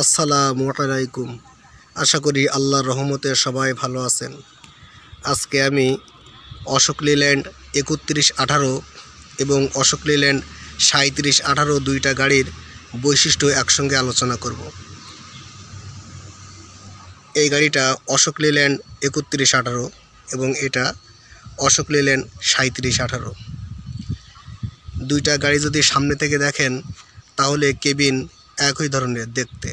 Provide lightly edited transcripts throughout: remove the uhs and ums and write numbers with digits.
আসসালামু আলাইকুম। আশা করি আল্লাহর রহমতে সবাই ভালো আছেন। আজকে আমি অশোক লেল্যান্ড ৩১18 এবং অশোক লেল্যান্ড ৩৭18 দুইটা গাড়ির বৈশিষ্ট্য একসঙ্গে আলোচনা করব। এই গাড়িটা অশোক লেল্যান্ড ৩১18 এবং এটা অশোক লেল্যান্ড ৩৭18। দুইটা গাড়ি যদি সামনে থেকে দেখেন তাহলে কেবিন একই ধরনের দেখতে।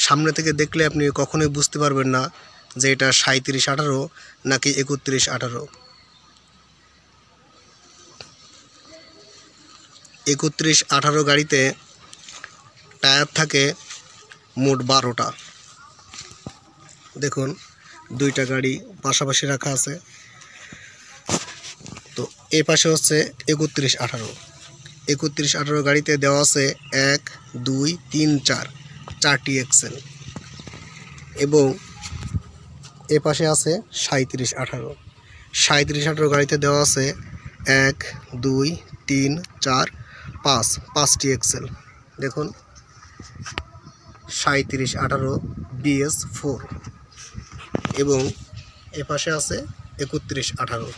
সামনে থেকে দেখলে আপনি কখনোই বুঝতে পারবেন না যে এটা ৩৭18 নাকি ৩১18। ৩১18 গাড়িতে টায়ার থাকে মোট 12টা। দেখুন দুইটা গাড়ি পাশাপাশি রাখা আছে। তো এই পাশে হচ্ছে ৩১18। ৩১18 গাড়িতে দেওয়া আছে 1 2 3 4 চারটি এক্সেল এবং এ পাশে আছে ৩৭18। ৩৭18 গাড়িতে দেওয়া আছে 1 2 3 4 5 5টি এক্সেল। দেখুন ৩৭18 BS4 এবং এ পাশে আছে ৩১18।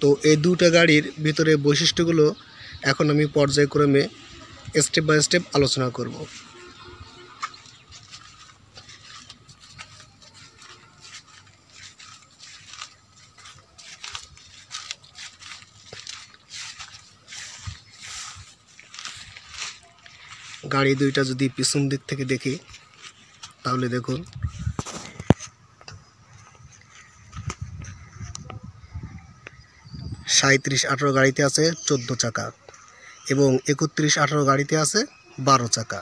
তো এই দুটো গাড়ির ভিতরে বৈশিষ্ট্যগুলো এখন আমি পর্যায়ক্রমে স্টেপ বাই স্টেপ আলোচনা করব। গাড়ি দুইটা যদি পিছন দিক থেকে দেখি তাহলে দেখুন ৩৭18 গাড়িতে আছে 14 চাকা এবং ৩১18 গাড়িতে আছে 12 চাকা।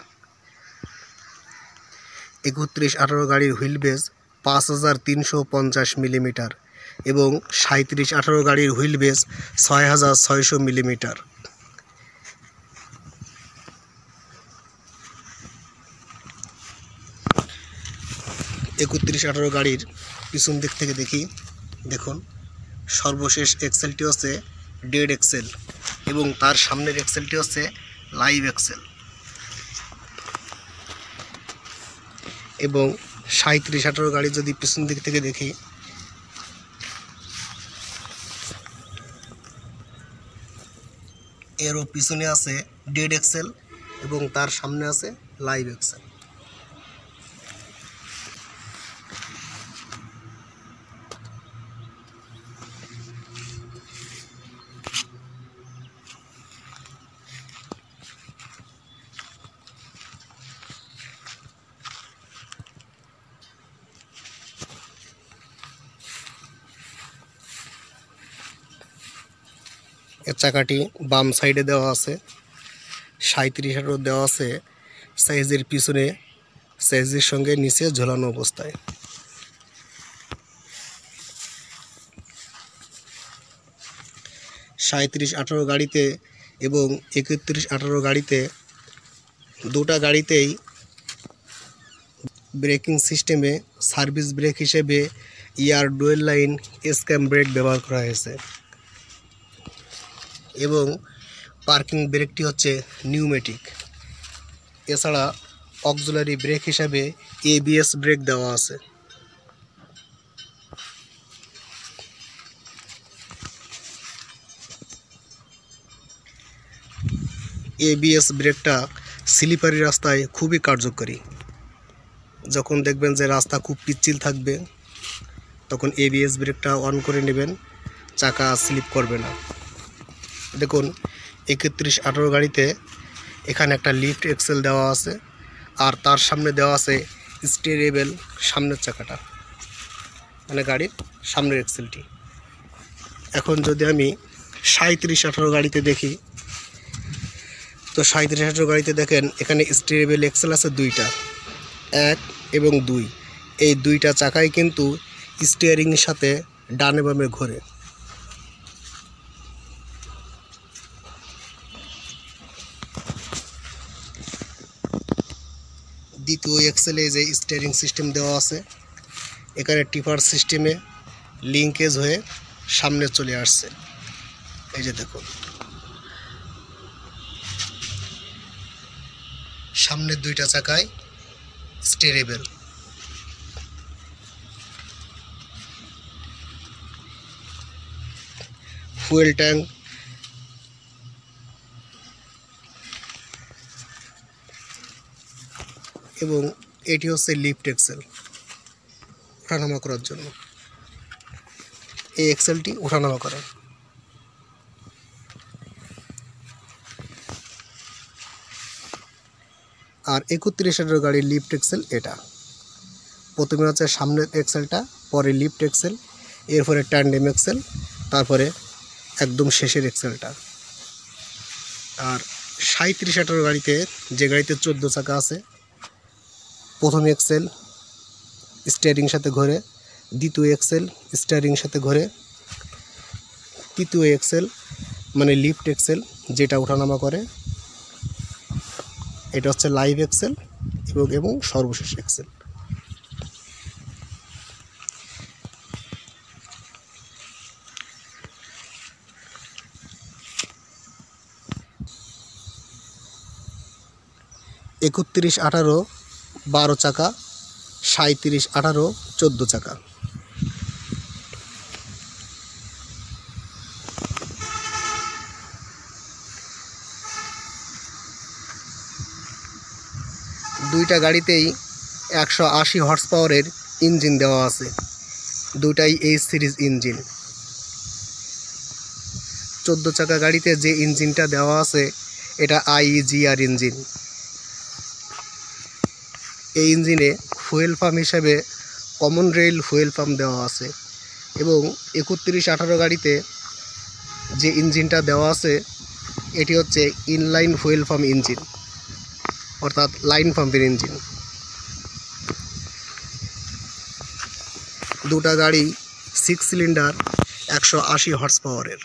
৩১18 গাড়ির হুইল বেজ 5350 মিলিমিটার এবং ৩৭18 গাড়ির হুইল বেজ 6600 মিলিমিটার। একত্রিশ 18 গাড়ির পিছন দিক থেকে দেখি, দেখুন সর্বশেষ এক্সেলটি হচ্ছে ডেড এক্সেল এবং তার সামনের এক্সেলটি হচ্ছে লাইভ এক্সেল এবং ৩৭18 গাড়ি যদি পিছন দিক থেকে দেখি এরও পিছনে আছে ডেড এক্সেল এবং তার সামনে আছে লাইভ এক্সেল। এর চাকাটি বাম সাইডে দেওয়া আছে। ৩৭18 দেওয়া আছে সাইজের পিছনে সাইজের সঙ্গে নিচে ঝোলানো অবস্থায়। সাঁইত্রিশ 18 গাড়িতে এবং ৩১18 গাড়িতে দুটা গাড়িতেই ব্রেকিং সিস্টেমে সার্ভিস ব্রেক হিসেবে ইয়ার ডুয়েল লাইন স্ক্যাম ব্রেক ব্যবহার করা হয়েছে এবং পার্কিং ব্রেকটি হচ্ছে নিউমেটিক। এছাড়া অক্সিলারি ব্রেক হিসাবে ABS ব্রেক দেওয়া আছে। ABS ব্রেকটা স্লিপারি রাস্তায় খুবই কার্যকরী। যখন দেখবেন যে রাস্তা খুব পিচ্ছিল থাকবে তখন ABS ব্রেকটা অন করে নেবেন, চাকা স্লিপ করবে না। দেখুন ৩১18 গাড়িতে এখানে একটা লিফট এক্সেল দেওয়া আছে আর তার সামনে দেওয়া আছে স্টিয়ারেবল সামনের চাকাটা, মানে গাড়ির সামনের এক্সেলটি। এখন যদি আমি ৩৭18 গাড়িতে দেখি তো ৩৭18 গাড়িতে দেখেন এখানে স্টিয়ারেবল এক্সেল আছে দুইটা, 1 এবং 2। এই দুইটা চাকাই কিন্তু স্টিয়ারিংয়ের সাথে ডানে বামে ঘোরে। দ্বিতীয় এক্সেলে যে স্টিয়ারিং সিস্টেম দেওয়া আছে এখানে টিপার সিস্টেমে লিঙ্কেজ হয়ে সামনে চলে আসছে। এই যে দেখুন সামনের দুইটা চাকায় স্টেরেবেল। ফুয়েল ট্যাঙ্ক, এবং এটি হচ্ছে লিফট এক্সেল ওঠানামা করার জন্য। এই এক্সেলটি ওঠানামা করে। আর 31 গাড়ির লিফট এক্সেল এটা। প্রথমে হচ্ছে সামনের এক্সেলটা, পরে লিফট এক্সেল, এরপরে ট্যান্ডেম এক্সেল, তারপরে একদম শেষের এক্সেলটা। আর 37-18 গাড়িতে, যে গাড়িতে 14 চাকা আছে, প্রথম এক্সেল স্টিয়ারিং সাথে ঘোরে, দ্বিতীয় এক্সেল স্টিয়ারিং সাথে ঘোরে, তৃতীয় এক্সেল মানে লিফট এক্সেল যেটা ওঠানামা করে, এটা হচ্ছে লাইভ এক্সেল, এবং সর্বশেষ এক্সেল। একত্রিশ 18 12 চাকা, 37 18 14 চাকা। দুইটা গাড়িতেই 180 হর্স পাওয়ারের ইঞ্জিন দেওয়া আছে, দুটাই এইচ সিরিজ ইঞ্জিন। 14 চাকা গাড়িতে যে ইঞ্জিনটা দেওয়া আছে এটা IEGR ইঞ্জিন। এই ইঞ্জিনে ফুয়েল পাম্প হিসেবে কমন রেল ফুয়েল পাম্প দেওয়া আছে, এবং 31-18 গাড়িতে যে ইঞ্জিনটা দেওয়া আছে এটি হচ্ছে ইনলাইন ফুয়েল পাম্প ইঞ্জিন, অর্থাৎ লাইন পাম্পের ইঞ্জিন। দুটা গাড়ি 6 সিলিন্ডার 180 হর্স পাওয়ারের।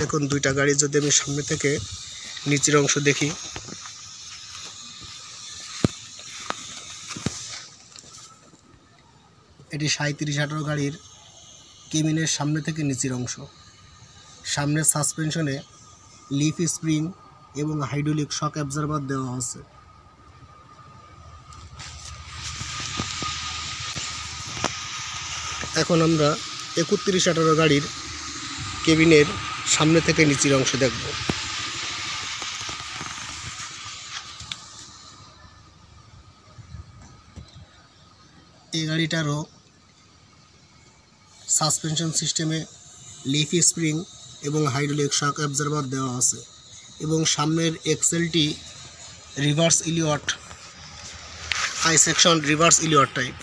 দেখুন দুইটা গাড়ি যদি আমি সামনে থেকে নিচের অংশ দেখি, এটি 37-18 গাড়ির কেবিনের সামনে থেকে নিচের অংশ। সামনের সাসপেনশনে লিফ স্প্রিং এবং হাইড্রোলিক শক অ্যাবজর্বার দেওয়া আছে। এখন আমরা 31-18 গাড়ির কেবিনের সামনে থেকে নিচের অংশ দেখব। এই গাড়িটারও সাসপেনশন সিস্টেমে লিফ স্প্রিং এবং হাইড্রোলিক শক অ্যাবজর্বার দেওয়া আছে, এবং সামনের এক্সেলটি reverse Elliott, I section reverse Elliott type.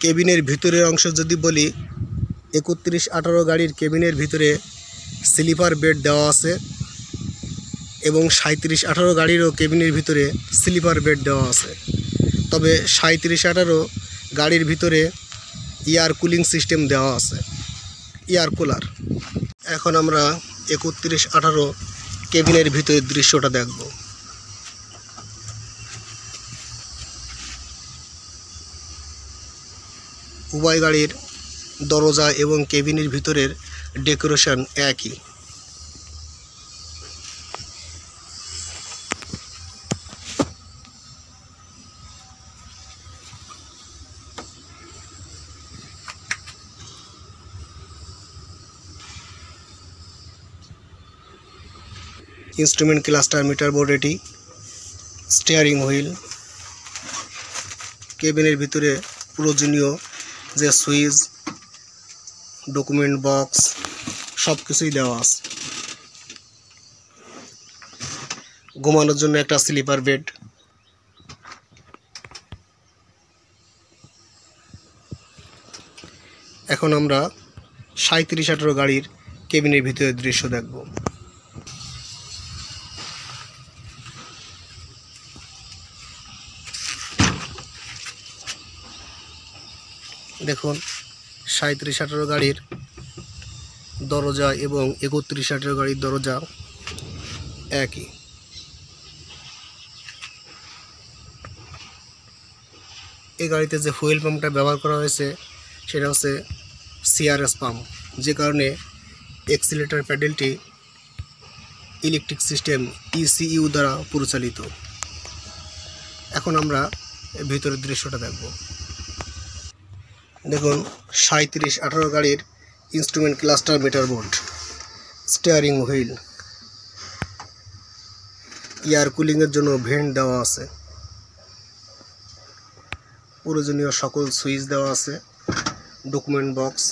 কেবিনের ভিতরের অংশ যদি বলি, 31-18 গাড়ির কেবিনের ভিতরে স্লিপার বেড দেওয়া আছে, এবং 37-18 গাড়িরও কেবিনের ভিতরে স্লিপার বেড দেওয়া আছে। তবে 37-18 গাড়ির ভিতরে এয়ার কুলিং সিস্টেম দেওয়া আছে, এয়ার কুলার। এখন আমরা 31-18 কেবিনের ভিতরের দৃশ্যটা দেখব। উভয় গাড়ির দরজা এবং কেবিনের ভিতরের ডেকোরেশন একই। ইনস্ট্রুমেন্ট ক্লাস্টার মিটার বোর্ড এটি, স্টিয়ারিং হুইল, কেবিনের ভিতরে প্রয়োজনীয় যে সুইচ, ডকুমেন্ট বক্স সব কিছুই দেওয়া আছে। ঘুমানোর জন্য একটা স্লিপার বেড। এখন আমরা 37-18 গাড়ির কেবিনের ভিতরের দৃশ্য দেখব। দেখুন 37-18 গাড়ির দরজা এবং 31-18 গাড়ির দরজা একই। এই গাড়িতে যে ফুয়েল পাম্পটা ব্যবহার করা হয়েছে সেটা হচ্ছে CRS পাম্প, যে কারণে এক্সিলারেটর প্যাডেলটি ইলেকট্রিক সিস্টেম ECU দ্বারা পরিচালিত। এখন আমরা ভিতরের দৃশ্যটা দেখব। দেখুন 3718 গাড়ির instrument cluster meter board, steering wheel, air কুলিংয়ের জন্য ভেন্ট দেওয়া আছে, প্রয়োজনীয় সকল সুইচ দেওয়া আছে, document box,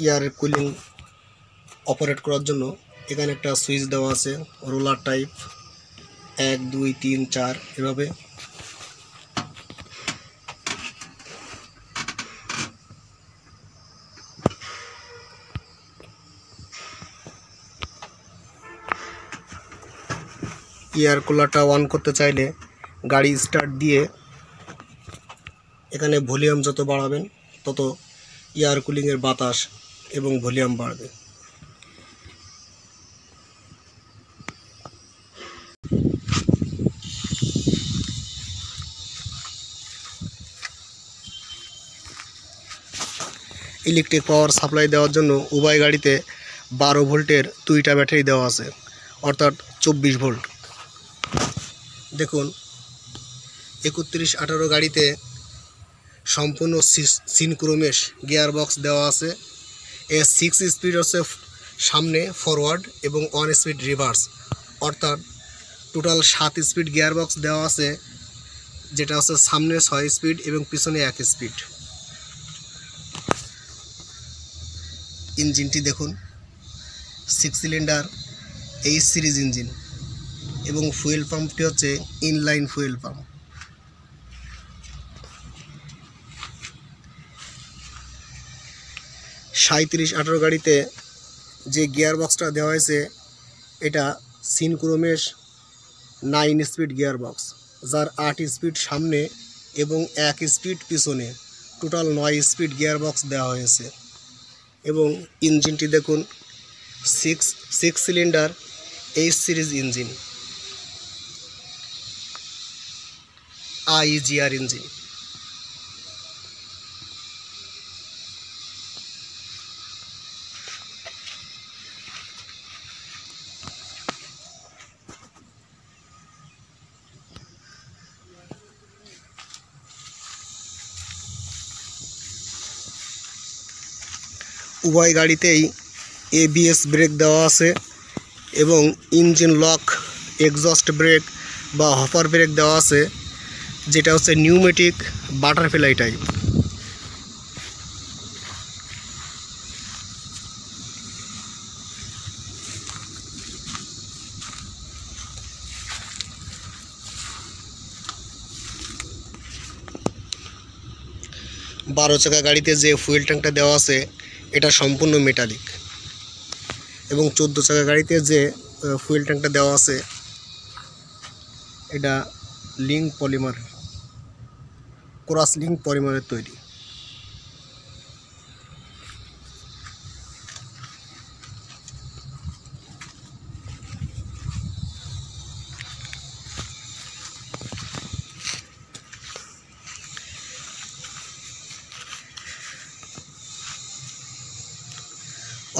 air cooling operate করার জন্য এখানে একটা সুইচ দেওয়া আছে, রোলার টাইপ 1 2 3 4 এভাবে। এয়ার কুলারটা অন করতে চাইলে গাড়ি স্টার্ট দিয়ে এখানে ভলিউম যত বাড়াবেন তত এয়ার কুলিংয়ের বাতাস এবং ভলিউম বাড়বে। ইলেকট্রিক পাওয়ার সাপ্লাই দেওয়ার জন্য উভয় গাড়িতে 12 ভোল্টের 2টা ব্যাটারি দেওয়া আছে, অর্থাৎ 24 ভোল্ট। দেখুন 3118 গাড়িতে সম্পূর্ণ সিনক্রোমেশ গিয়ার বক্স দেওয়া আছে। এর 6 স্পিড হচ্ছে সামনে ফরওয়ার্ড এবং 1 স্পিড রিভার্স, অর্থাৎ টোটাল 7 স্পিড গিয়ার বক্স দেওয়া আছে, যেটা হচ্ছে সামনে 6 স্পিড এবং পিছনে 1 স্পিড। ইঞ্জিনটি দেখুন 6 সিলিন্ডার H সিরিজ ইঞ্জিন এবং ফুয়েল পাম্পটি হচ্ছে ইনলাইন ফুয়েল পাম্প। 3718 গাড়িতে যে গিয়ার বক্সটা দেওয়া হয়েছে এটা সিনক্রোমেশ 9 স্পিড গিয়ার বক্স, যার 8 স্পিড সামনে এবং 1 স্পিড পিছনে, টোটাল 9 স্পিড গিয়ার বক্স দেওয়া হয়েছে। এবং ইঞ্জিনটি দেখুন 6 cylinder H series engine, IGR engine. উভয় গাড়িতেই ABS ব্রেক দেওয়া আছে এবং ইঞ্জিন লক এক্সস্ট ব্রেক বা হপার ব্রেক দেওয়া আছে, যেটা হচ্ছে নিউমেটিক বাটারফ্লাই টাইপ। বারো চাকা গাড়িতে যে ফুয়েল ট্যাঙ্কটা দেওয়া আছে এটা সম্পূর্ণ মেটালিক, এবং 14 চাকা গাড়িতে যে ফুয়েল ট্যাঙ্কটা দেওয়া আছে এটা লিঙ্ক পলিমার, ক্রস লিঙ্ক পলিমারের তৈরি।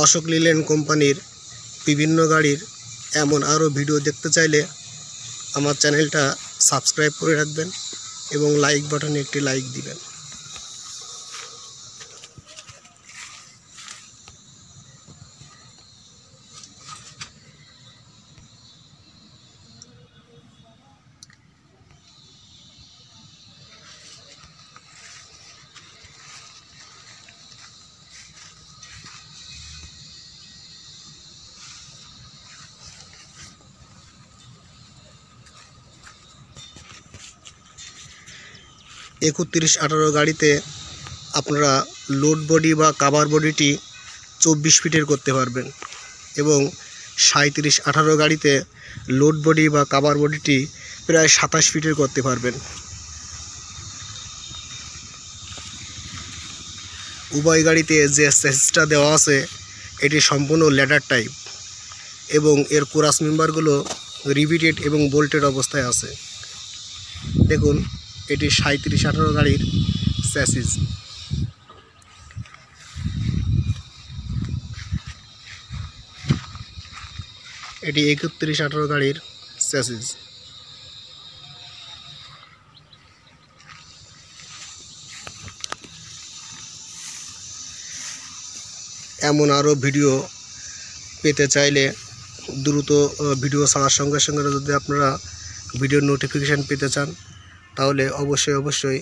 অশোক লিল্যান্ড কোম্পানির বিভিন্ন গাড়ির এমন আরও ভিডিও দেখতে চাইলে আমার চ্যানেলটা সাবস্ক্রাইব করে রাখবেন এবং লাইক বাটনে একটি লাইক দিবেন। একত্রিশ 18 গাড়িতে আপনারা লোড বডি বা কাভার বডিটি 24 ফিটের করতে পারবেন এবং 37 18 গাড়িতে লোড বডি বা কাভার বডিটি প্রায় 27 ফিটের করতে পারবেন। উভয় গাড়িতে যে চ্যাসিসটা দেওয়া আছে এটি সম্পূর্ণ ল্যাডার টাইপ এবং এর কোরাস মেম্বারগুলো রিভিটেড এবং বোল্টেড অবস্থায় আছে। দেখুন এটি 37 18 গাড়ির চ্যাসিস। এটি 3118 গাড়ির চ্যাসিস। এমন আরও ভিডিও পেতে চাইলে দ্রুত ভিডিও ছাড়ার সঙ্গে সঙ্গে যদি আপনারা ভিডিওর নোটিফিকেশান পেতে চান তাহলে অবশ্যই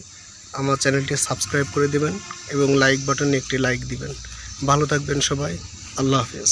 আমার চ্যানেলটি সাবস্ক্রাইব করে দেবেন এবং লাইক বাটনে একটি লাইক দিবেন। ভালো থাকবেন সবাই। আল্লাহ হাফেজ।